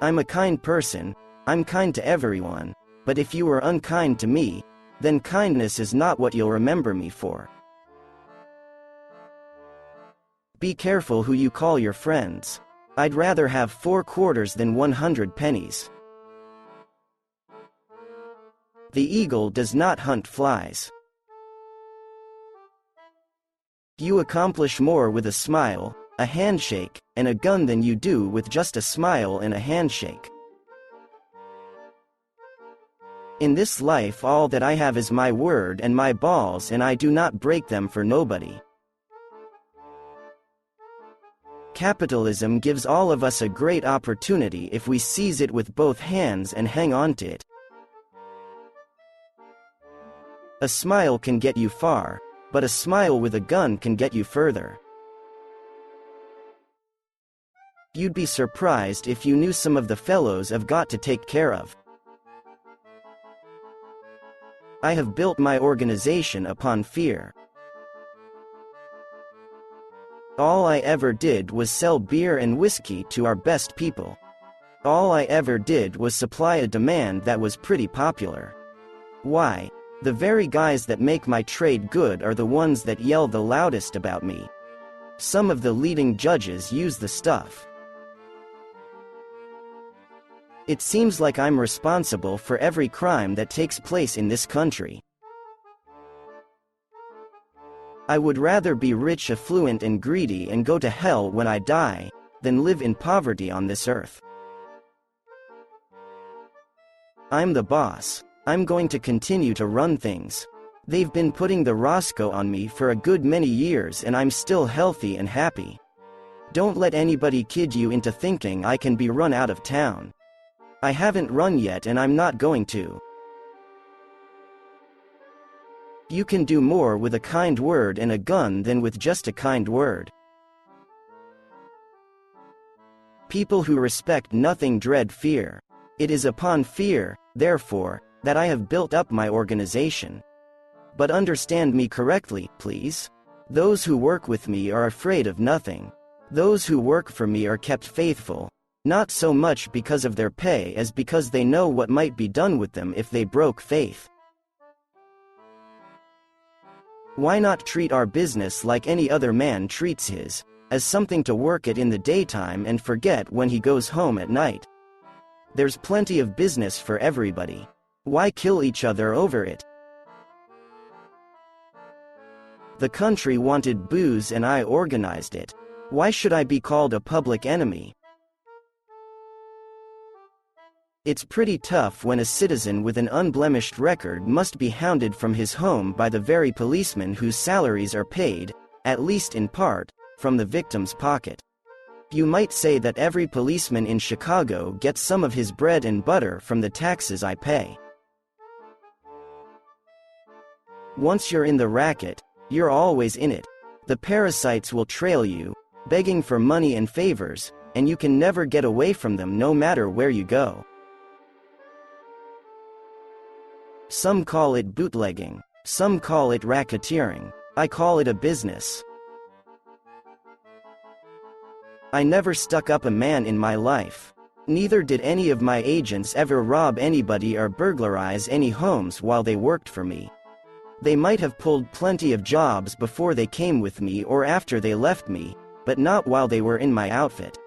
I'm a kind person, I'm kind to everyone, but if you were unkind to me, then kindness is not what you'll remember me for. Be careful who you call your friends. I'd rather have 4 quarters than 100 pennies. The eagle does not hunt flies. You accomplish more with a smile, a handshake, and a gun than you do with just a smile and a handshake. In this life all that I have is my word and my balls, and I do not break them for nobody. Capitalism gives all of us a great opportunity if we seize it with both hands and hang on to it. A smile can get you far, but a smile with a gun can get you further. You'd be surprised if you knew some of the fellows I've got to take care of. I have built my organization upon fear. All I ever did was sell beer and whiskey to our best people. All I ever did was supply a demand that was pretty popular. Why? The very guys that make my trade good are the ones that yell the loudest about me. Some of the leading judges use the stuff. It seems like I'm responsible for every crime that takes place in this country. I would rather be rich, affluent, and greedy and go to hell when I die, than live in poverty on this earth. I'm the boss. I'm going to continue to run things. They've been putting the Roscoe on me for a good many years and I'm still healthy and happy. Don't let anybody kid you into thinking I can be run out of town. I haven't run yet and I'm not going to. You can do more with a kind word and a gun than with just a kind word. People who respect nothing dread fear. It is upon fear, therefore, that I have built up my organization. But understand me correctly, please. Those who work with me are afraid of nothing. Those who work for me are kept faithful, not so much because of their pay as because they know what might be done with them if they broke faith. Why not treat our business like any other man treats his, as something to work at in the daytime and forget when he goes home at night? There's plenty of business for everybody. Why kill each other over it? The country wanted booze and I organized it. Why should I be called a public enemy? It's pretty tough when a citizen with an unblemished record must be hounded from his home by the very policemen whose salaries are paid, at least in part, from the victim's pocket. You might say that every policeman in Chicago gets some of his bread and butter from the taxes I pay. Once you're in the racket, you're always in it. The parasites will trail you, begging for money and favors, and you can never get away from them no matter where you go. Some call it bootlegging. Some call it racketeering. I call it a business. I never stuck up a man in my life. Neither did any of my agents ever rob anybody or burglarize any homes while they worked for me. They might have pulled plenty of jobs before they came with me or after they left me, but not while they were in my outfit.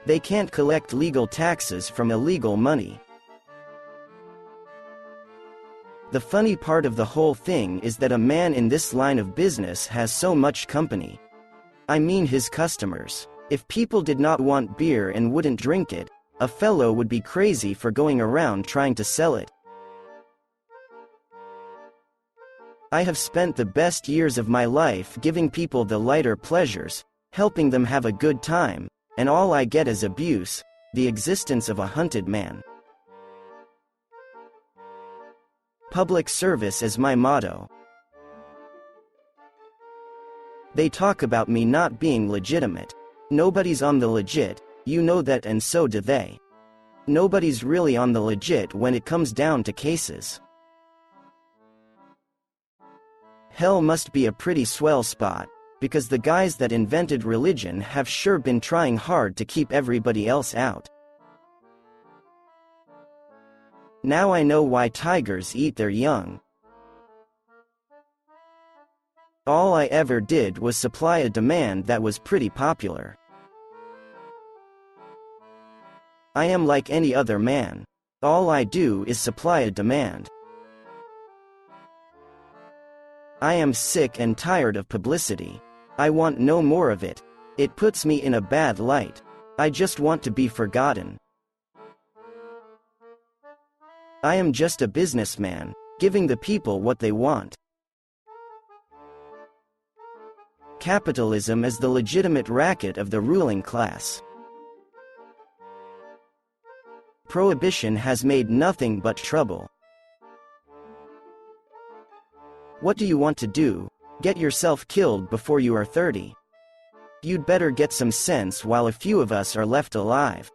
They can't collect legal taxes from illegal money. The funny part of the whole thing is that a man in this line of business has so much company. I mean his customers. If people did not want beer and wouldn't drink it, a fellow would be crazy for going around trying to sell it. I have spent the best years of my life giving people the lighter pleasures, helping them have a good time, and all I get is abuse, the existence of a hunted man. Public service is my motto. They talk about me not being legitimate. Nobody's on the legit, you know that, and so do they. Nobody's really on the legit when it comes down to cases. Hell must be a pretty swell spot. because the guys that invented religion have sure been trying hard to keep everybody else out. Now I know why tigers eat their young. All I ever did was supply a demand that was pretty popular. I am like any other man. All I do is supply a demand. I am sick and tired of publicity. I want no more of it. It puts me in a bad light. I just want to be forgotten. I am just a businessman, giving the people what they want. Capitalism is the legitimate racket of the ruling class. Prohibition has made nothing but trouble. What do you want to do? Get yourself killed before you are 30? You'd better get some sense while a few of us are left alive.